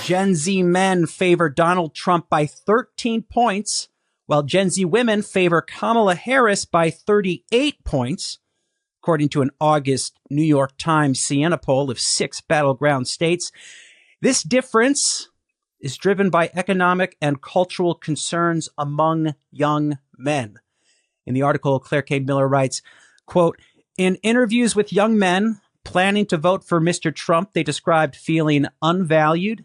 Gen Z men favor Donald Trump by 13 points, while Gen Z women favor Kamala Harris by 38 points, according to an August New York Times Siena poll of 6 battleground states. This difference is driven by economic and cultural concerns among young men. In the article, Claire Kane Miller writes, quote, in interviews with young men planning to vote for Mr. Trump, they described feeling unvalued.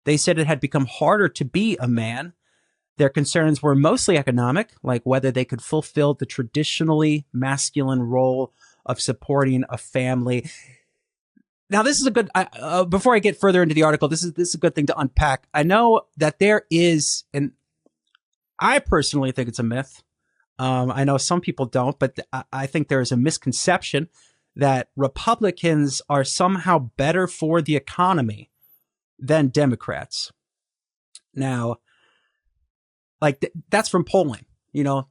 They said it had become harder to be a man. Their concerns were mostly economic, like whether they could fulfill the traditionally masculine role of supporting a family. Now, this is a good, before I get further into the article, this is a good thing to unpack. I know that there is, and I personally think it's a myth. I know some people don't, but I think there is a misconception that Republicans are somehow better for the economy than Democrats. Now, like that's from polling, Yeah.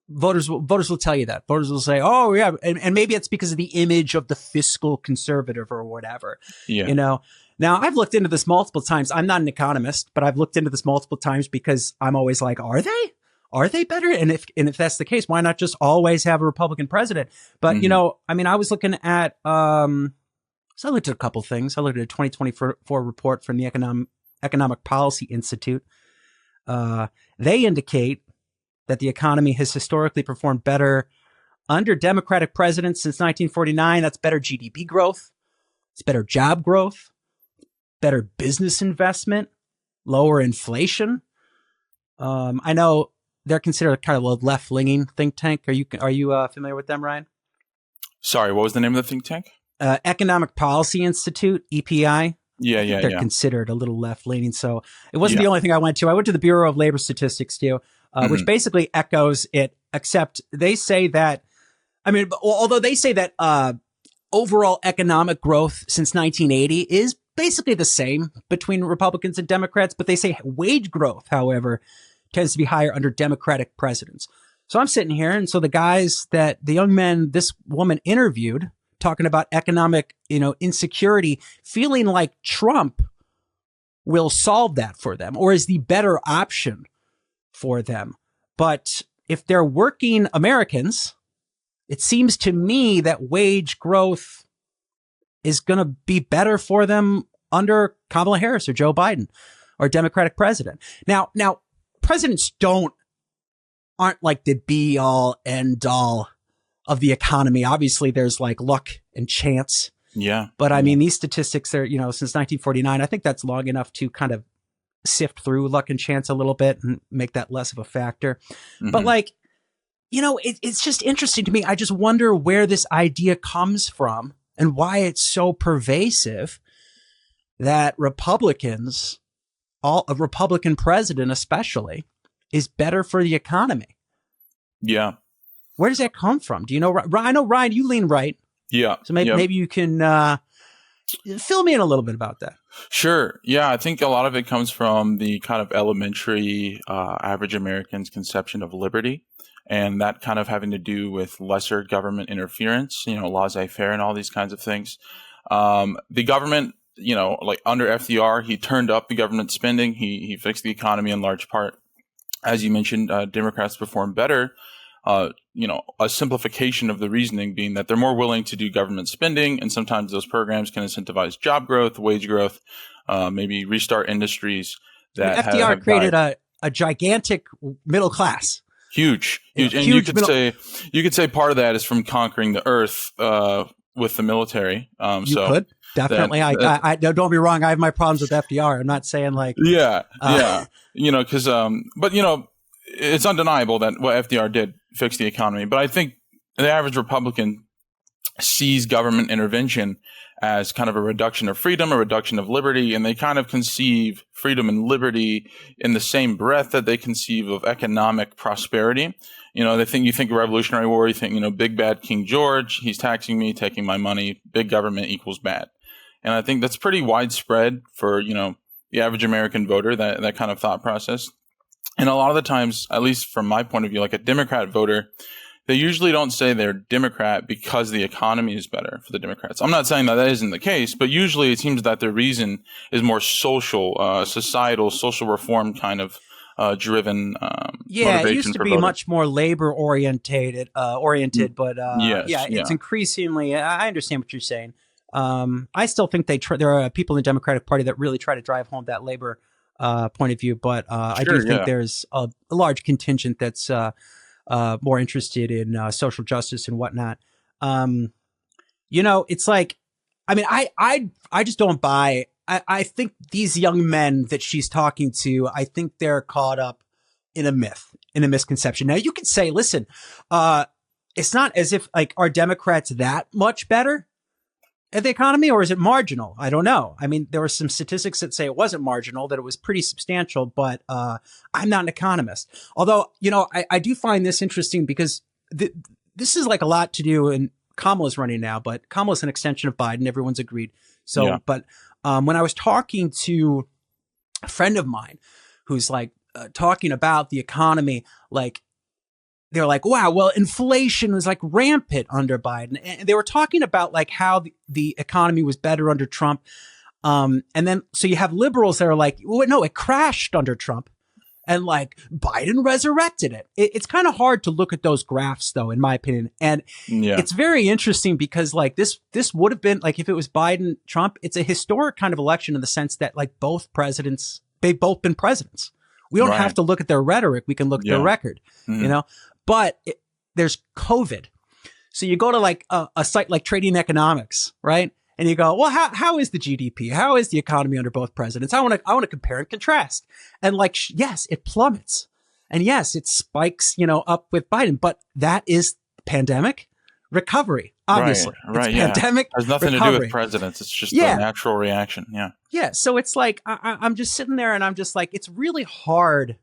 Voters will tell you that. Voters will say, oh, yeah. And maybe it's because of the image of the fiscal conservative or whatever. Yeah. Now, I've looked into this multiple times. I'm not an economist, but I've looked into this multiple times because I'm always like, are they? Are they better? And if that's the case, why not just always have a Republican president? But, I was looking at, so I looked at a couple things. I looked at a 2024 report from the Economic Policy Institute. They indicate that the economy has historically performed better under Democratic presidents since 1949. That's better GDP growth. It's better job growth, better business investment, lower inflation. I know they're considered kind of a left-leaning think tank. Are you familiar with them, Ryan? Sorry, what was the name of the think tank? Economic Policy Institute, EPI. Yeah. They're considered a little left-leaning. So it wasn't the only thing I went to. I went to the Bureau of Labor Statistics too, which basically echoes it, except they say that, although they say that overall economic growth since 1980 is basically the same between Republicans and Democrats, but they say wage growth, however, tends to be higher under Democratic presidents. So I'm sitting here, and so the young men this woman interviewed, talking about economic, insecurity, feeling like Trump will solve that for them or is the better option for them. But if they're working Americans, it seems to me that wage growth is going to be better for them under Kamala Harris or Joe Biden or Democratic president. Now presidents aren't like the be all end all of the economy. Obviously there's like luck and chance. Yeah. But these statistics are, since 1949, I think that's long enough to kind of sift through luck and chance a little bit and make that less of a factor. Mm-hmm. But it's just interesting to me. I just wonder where this idea comes from and why it's so pervasive that Republicans, a Republican president especially, is better for the economy. Yeah. Where does that come from? Do you know? I know, Ryan, you lean right. Yeah. So maybe you can fill me in a little bit about that. Sure. Yeah, I think a lot of it comes from the kind of elementary average American's conception of liberty, and that kind of having to do with lesser government interference, laissez-faire and all these kinds of things. The government, like under FDR, he turned up the government spending. He fixed the economy in large part. As you mentioned, Democrats perform better. A simplification of the reasoning being that they're more willing to do government spending, and sometimes those programs can incentivize job growth, wage growth, maybe restart industries that FDR created a gigantic middle class. Huge. And you could say part of that is from conquering the earth with the military. You could. Definitely. I don't be wrong. I have my problems with FDR. I'm not saying like, but it's undeniable that what FDR did fix the economy. But I think the average Republican sees government intervention as kind of a reduction of freedom, a reduction of liberty, and they kind of conceive freedom and liberty in the same breath that they conceive of economic prosperity. You think of Revolutionary War, you think, big bad King George, he's taxing me, taking my money, big government equals bad. And I think that's pretty widespread for, the average American voter, that kind of thought process. And a lot of the times, at least from my point of view, like a Democrat voter, they usually don't say they're Democrat because the economy is better for the Democrats. I'm not saying that isn't the case, but usually it seems that their reason is more social, societal, social reform kind of driven motivation it used to for be voting. much more labor oriented, but Yes, it's increasingly. I understand what you're saying. I still think there are people in the Democratic Party that really try to drive home that labor point of view, but I do think there's a large contingent that's more interested in social justice and whatnot. It's like, I mean, I just don't buy. I think these young men that she's talking to, I think they're caught up in a myth, in a misconception. Now, you could say, listen, it's not as if like are Democrats that much better at the economy, or is it marginal? I don't know. I mean, there were some statistics that say it wasn't marginal, that it was pretty substantial, but I'm not an economist. Although, I do find this interesting because this is like a lot to do, and Kamala's running now, but Kamala's an extension of Biden. Everyone's agreed. So, but when I was talking to a friend of mine who's like talking about the economy, like, they're like, wow, well, inflation was like rampant under Biden. And they were talking about like how the economy was better under Trump. And then, so you have liberals that are like, well, no, it crashed under Trump. And like Biden resurrected it. It's kind of hard to look at those graphs, though, in my opinion. And it's very interesting because like this would have been like, if it was Biden, Trump, it's a historic kind of election in the sense that like they've both been presidents. We don't have to look at their rhetoric. We can look at their record, but there's COVID. So you go to like a site like Trading Economics, right? And you go, well, how is the GDP? How is the economy under both presidents? I want to compare and contrast. And like, yes, it plummets. And yes, it spikes, up with Biden, but that is pandemic recovery, obviously. Right. It's pandemic It has nothing recovery. to do with presidents. It's just a natural reaction. Yeah. Yeah. So it's like, I'm just sitting there and I'm just like, it's really hard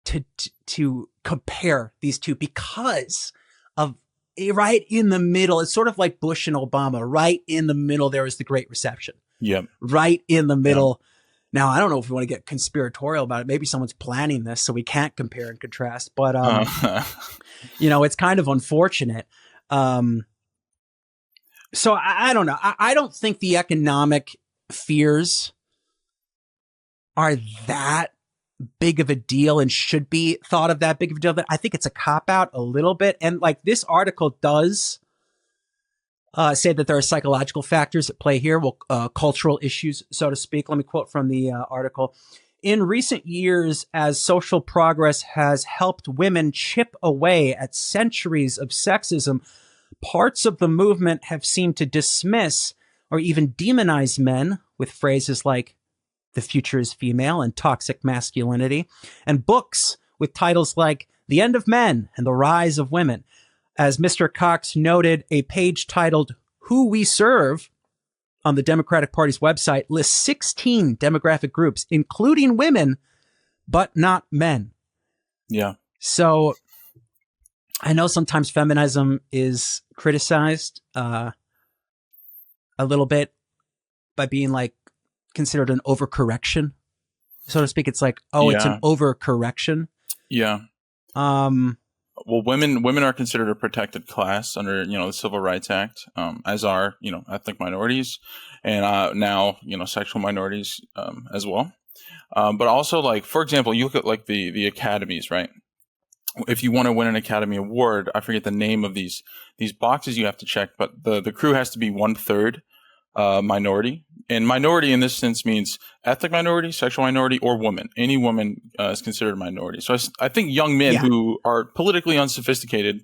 to compare these two because of right in the middle. It's sort of like Bush and Obama. Right in the middle, there was the Great Recession. Yep. Right in the middle. Yep. Now, I don't know if we want to get conspiratorial about it. Maybe someone's planning this so we can't compare and contrast. But, it's kind of unfortunate. So I don't know. I don't think the economic fears are that big of a deal and should be thought of that big of a deal. I think it's a cop out a little bit. And like this article does say that there are psychological factors at play here, cultural issues, so to speak. Let me quote from the article. In recent years, as social progress has helped women chip away at centuries of sexism, parts of the movement have seemed to dismiss or even demonize men with phrases like "the future is female" and "toxic masculinity," and books with titles like "The End of Men" and "The Rise of Women." As Mr. Cox noted, a page titled "Who We Serve" on the Democratic Party's website lists 16 demographic groups, including women, but not men. Yeah. So I know sometimes feminism is criticized a little bit by being like considered an overcorrection, so to speak. It's like, it's an overcorrection. Yeah. Well, women are considered a protected class under, the Civil Rights Act, as are, ethnic minorities and now, sexual minorities as well. But also, like, for example, you look at like the academies, right? If you want to win an Academy Award, I forget the name of these boxes you have to check, but the crew has to be 1/3 minority. And minority in this sense means ethnic minority, sexual minority, or woman. Any woman is considered a minority. So I think young men who are politically unsophisticated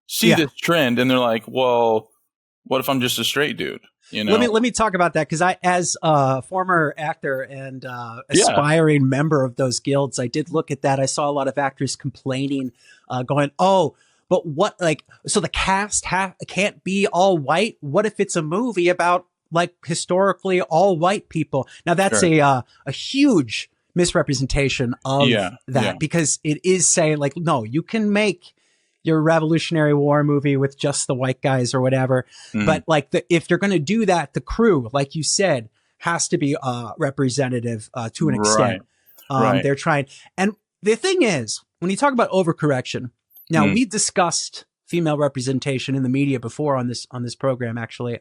see this trend and they're like, well, what if I'm just a straight dude? Let me talk about that, because I, as a former actor and aspiring member of those guilds, I did look at that. I saw a lot of actors complaining, going, but what, like, so the cast can't be all white? What if it's a movie about like historically all white people? Now that's a huge misrepresentation of that, because it is saying like, no, you can make your Revolutionary War movie with just the white guys or whatever. But like if they're going to do that, the crew, like you said, has to be representative to an extent. They're trying. And the thing is, when you talk about overcorrection, Now, we discussed female representation in the media before on this program, actually.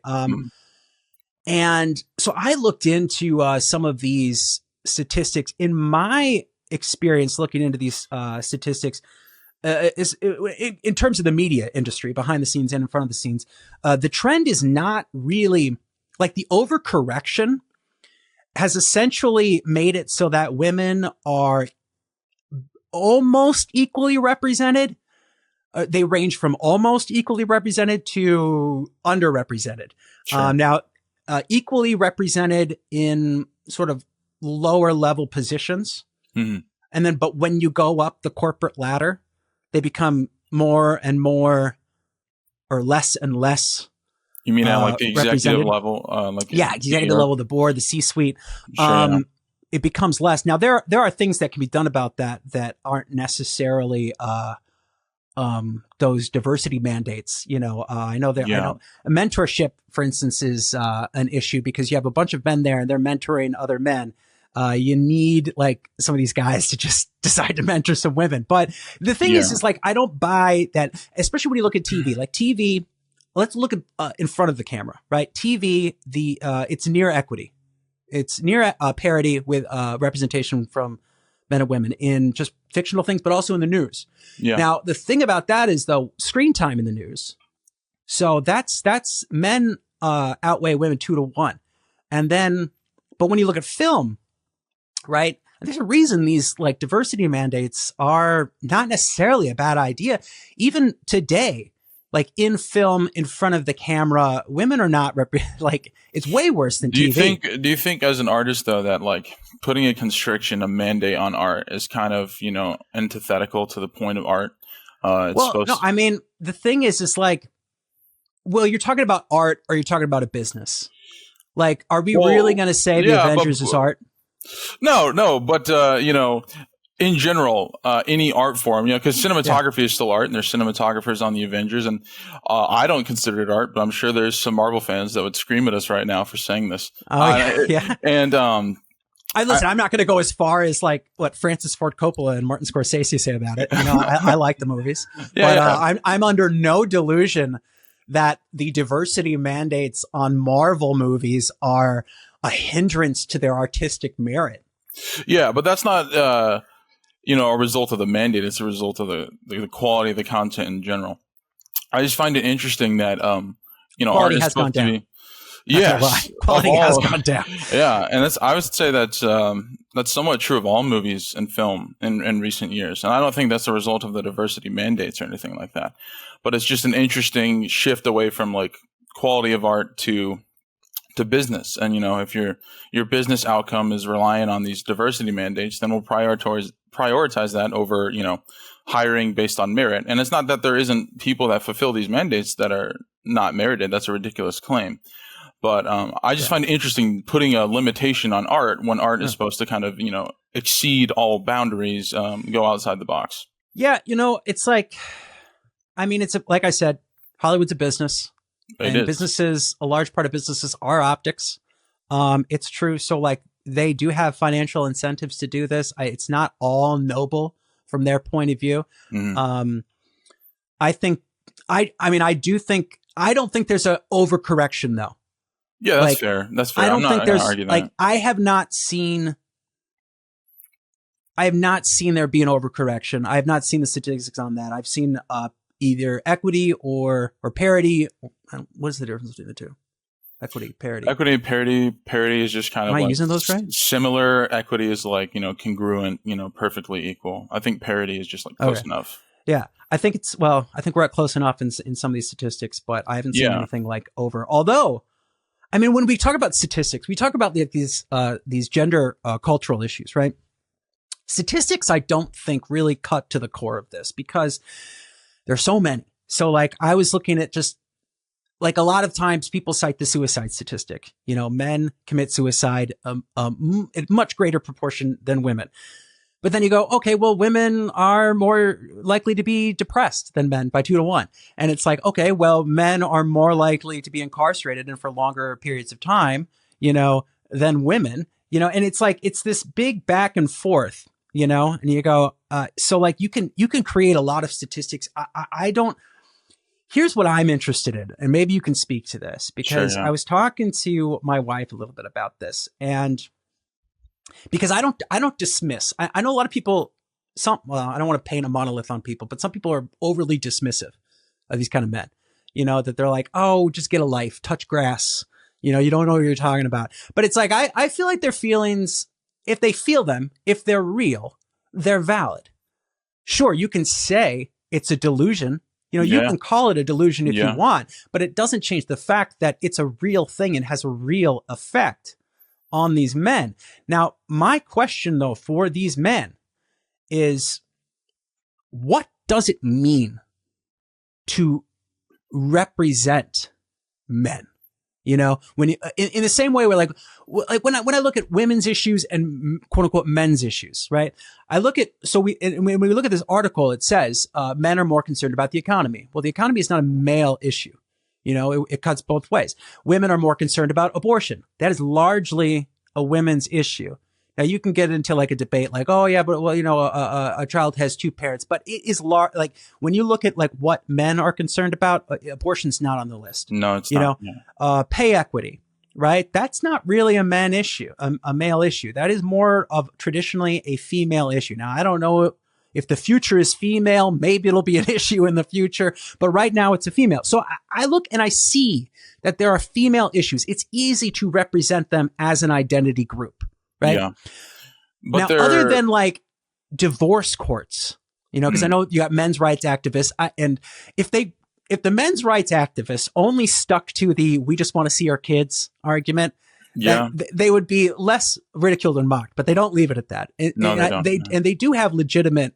And so I looked into some of these statistics. In my experience looking into these statistics, in terms of the media industry, behind the scenes and in front of the scenes, the trend is not really like the overcorrection has essentially made it so that women are almost equally represented. They range from almost equally represented to underrepresented. Sure. Now, equally represented in sort of lower level positions. And then, but when you go up the corporate ladder, they become more and more or less and less. You mean at like the executive level? Executive level, the board, the C-suite. Sure, it becomes less. Now, there are things that can be done about that aren't necessarily those diversity mandates. I know a mentorship, for instance, is an issue because you have a bunch of men there and they're mentoring other men. You need like some of these guys to just decide to mentor some women. But the thing is like, I don't buy that, especially when you look at TV, like TV, let's look at in front of the camera, right? TV, it's near equity. It's near parity with representation from men and women in just fictional things, but also in the news. Yeah. Now, the thing about that is though, screen time in the news. So that's men outweigh women 2-1. And then, but when you look at film, right? And there's a reason these like diversity mandates are not necessarily a bad idea. Even today, like in film, in front of the camera, women are not like it's way worse than TV. Do you think as an artist though that like putting a constriction, a mandate on art is kind of, antithetical to the point of art? I mean, the thing is like, well, you're talking about art or you're talking about a business. Like, are we really going to say the Avengers is art? No, but in general, any art form, because cinematography is still art, and there's cinematographers on the Avengers, and I don't consider it art, but I'm sure there's some Marvel fans that would scream at us right now for saying this. And I'm not going to go as far as like what Francis Ford Coppola and Martin Scorsese say about it. I like the movies, I'm under no delusion that the diversity mandates on Marvel movies are a hindrance to their artistic merit. Yeah, but that's not, a result of the mandate. It's a result of the quality of the content in general. I just find it interesting that, quality has gone down. Yes, quality has gone down. Yeah, and I would say that's somewhat true of all movies and film in recent years. And I don't think that's a result of the diversity mandates or anything like that. But it's just an interesting shift away from like quality of art to business. And if your business outcome is reliant on these diversity mandates, then we'll prioritize that over hiring based on merit. And it's not that there isn't people that fulfill these mandates that are not merited. That's a ridiculous claim. But I just find it interesting putting a limitation on art when art is supposed to kind of exceed all boundaries, go outside the box. Yeah, it's like, it's like I said, Hollywood's a business. And businesses, a large part of businesses are optics. It's true. So like they do have financial incentives to do this. It's not all noble from their point of view. Mm-hmm. I don't think there's an overcorrection though. Yeah, that's fair. That's fair. I don't think there's like, I have not seen there be an overcorrection. I have not seen the statistics on that. I've seen, either equity or parity. What is the difference between the two? Equity, parity. Equity, parity is just kind of. Am I using those right? Similar. Equity is like congruent, perfectly equal. I think parity is just like close enough. Yeah, I think we're at close enough in some of these statistics, but I haven't seen anything like over. Although, when we talk about statistics, we talk about these gender cultural issues, right? Statistics, I don't think really cut to the core of this because there's so many. So like I was looking at just like a lot of times people cite the suicide statistic, men commit suicide in much greater proportion than women. But then you go, okay, well, women are more likely to be depressed than men by 2-1. And it's like, okay, well, men are more likely to be incarcerated and for longer periods of time, than women, and it's like, it's this big back and forth, you know, and you go, so like you can create a lot of statistics. I don't, here's what I'm interested in, and maybe you can speak to this, because Sure, yeah. I was talking to my wife a little bit about this, and because I don't dismiss, I know a lot of people, well, I don't want to paint a monolith on people, but some people are overly dismissive of these kind of men, you know, that they're like, oh, just get a life, touch grass. You know, you don't know what you're talking about. But it's like, I feel like their feelings, if they feel them, if they're real, they're valid. Sure, you can say it's a delusion. You know, you Yeah. can call it a delusion if Yeah. you want, but it doesn't change the fact that it's a real thing and has a real effect on these men. Now, my question though for these men is, what does it mean to represent men? You know, when you, in the same way where like when I look at women's issues and quote unquote men's issues, right? I look at, so when we look at this article, it says, men are more concerned about the economy. Well, the economy is not a male issue. You know, it cuts both ways. Women are more concerned about abortion. That is largely a women's issue. Now you can get into like a debate like, oh yeah, but well, you know, a child has two parents, but it is like when you look at like what men are concerned about, abortion's not on the list. No, it's You not. know, Yeah. pay equity, right? That's not really a man issue, a male issue. That is more of traditionally a female issue. Now, I don't know if the future is female, maybe it'll be an issue in the future, but right now it's a female. So I look and I see that there are female issues. It's easy to represent them as an identity group, right? Yeah. But Now, other than like divorce courts, you know, because I know you got men's rights activists, and if the men's rights activists only stuck to the "we just want to see our kids" argument, yeah, they would be less ridiculed and mocked. But they don't leave it at that. No, they don't. And they do have legitimate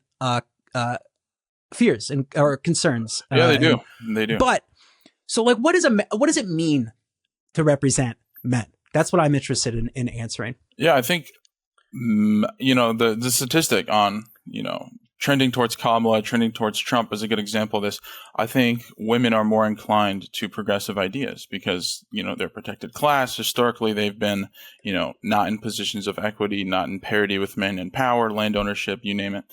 fears and or concerns. yeah, they do. They do. But so, like, what does it mean to represent men? That's what I'm interested in answering. Yeah, I think you know the statistic on trending towards Kamala, trending towards Trump is a good example of this. I think women are more inclined to progressive ideas because they're protected class. Historically, they've been not in positions of equity, not in parity with men in power, land ownership, you name it.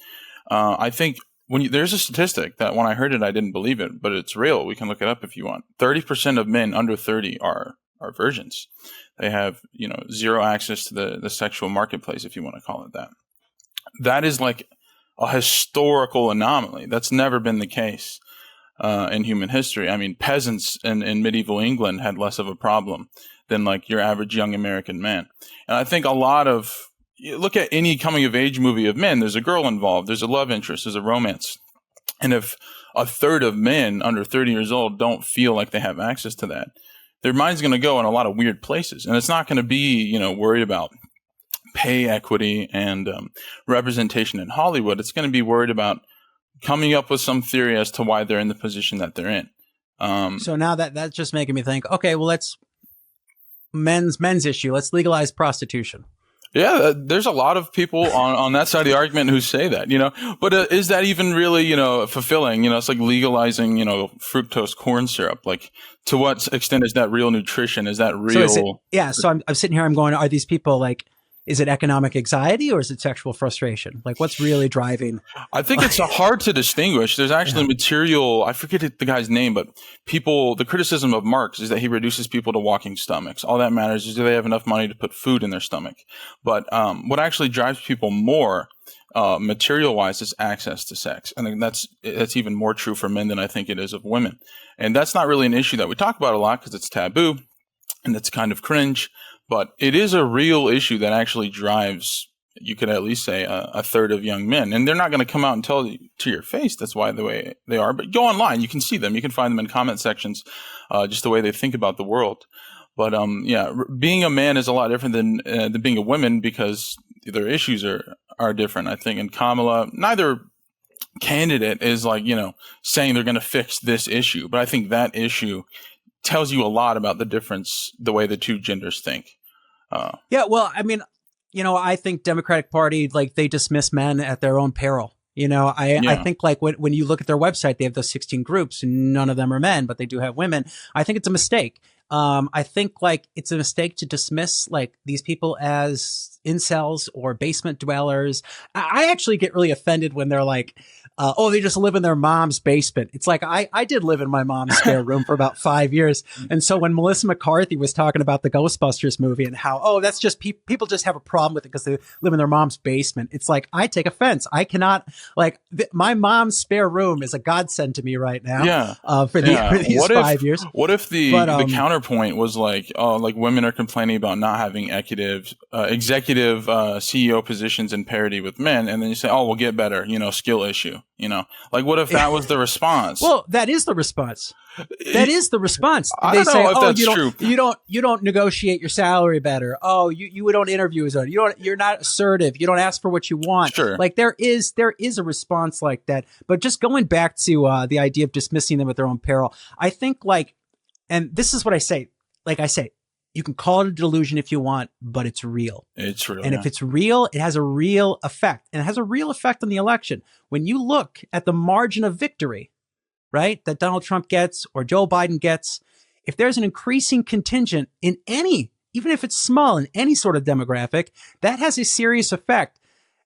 I think there's a statistic that when I heard it, I didn't believe it, but it's real. We can look it up if you want. 30% of men under 30 are virgins. They have, zero access to the sexual marketplace, if you want to call it that. That is like a historical anomaly. That's never been the case in human history. I mean, peasants in medieval England had less of a problem than like your average young American man. And I think look at any coming of age movie of men, there's a girl involved, there's a love interest, there's a romance. And if a third of men under 30 years old don't feel like they have access to that, their mind's going to go in a lot of weird places. And it's not going to be, worried about pay equity and representation in Hollywood. It's going to be worried about coming up with some theory as to why they're in the position that they're in. So now that's just making me think, okay, well, let's men's issue. Let's legalize prostitution. Yeah, there's a lot of people on that side of the argument who say that, but is that even really, fulfilling? It's like legalizing, fructose corn syrup. Like, to what extent is that real nutrition? Is that real? So I'm sitting here, I'm going, are these people like, is it economic anxiety or is it sexual frustration? Like, what's really driving? I think it's hard to distinguish. There's actually material, I forget the guy's name, but the criticism of Marx is that he reduces people to walking stomachs. All that matters is do they have enough money to put food in their stomach? But what actually drives people more material-wise is access to sex. I think that's even more true for men than I think it is of women. And that's not really an issue that we talk about a lot because it's taboo and it's kind of cringe. But it is a real issue that actually drives, you could at least say, a third of young men. And they're not going to come out and tell you to your face that's why the way they are. But go online. You can see them. You can find them in comment sections, just the way they think about the world. But being a man is a lot different than being a woman because their issues are different, I think. And Kamala, neither candidate is like, saying they're going to fix this issue. But I think that issue tells you a lot about the difference, the way the two genders think. Yeah, well, I mean, I think Democratic Party, like, they dismiss men at their own peril. I think like when you look at their website, they have those 16 groups and none of them are men, but they do have women. I think it's a mistake. I think like it's a mistake to dismiss like these people as incels or basement dwellers. I actually get really offended when they're like, oh, they just live in their mom's basement. It's like, I did live in my mom's spare room for about 5 years. And so when Melissa McCarthy was talking about the Ghostbusters movie and how, oh, that's just people just have a problem with it because they live in their mom's basement. It's like, I take offense. I cannot like my mom's spare room is a godsend to me right now. For these 5 years. What if the counterpoint was like, oh, like women are complaining about not having executive CEO positions in parity with men. And then you say, oh, we'll get better, skill issue. Like what if that was the response? Well, that is the response. That is the response. I They don't say, know if "Oh, that's true. you don't negotiate your salary better. Oh, you don't interview as well. You're not assertive. You don't ask for what you want." Sure. Like there is a response like that. But just going back to the idea of dismissing them at their own peril, I think and this is what I say. Like I say, you can call it a delusion if you want, but it's real. It's real. And if it's real, it has a real effect. And it has a real effect on the election. When you look at the margin of victory, right, that Donald Trump gets or Joe Biden gets, if there's an increasing contingent in any, even if it's small, in any sort of demographic, that has a serious effect.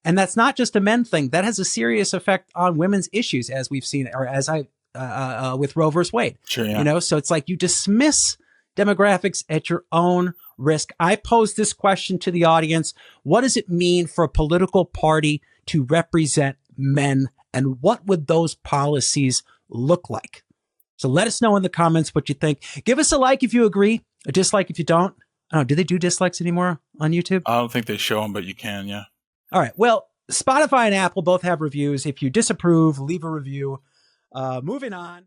And that's not just a men thing. That has a serious effect on women's issues, as we've seen, or as with Roe versus Wade. Sure, yeah. So it's like you dismiss demographics at your own risk. I pose this question to the audience. What does it mean for a political party to represent men? And what would those policies look like? So let us know in the comments what you think. Give us a like if you agree, a dislike if you don't. I don't know, do they do dislikes anymore on YouTube? I don't think they show them, but you can, yeah. All right. Well, Spotify and Apple both have reviews. If you disapprove, leave a review. Moving on.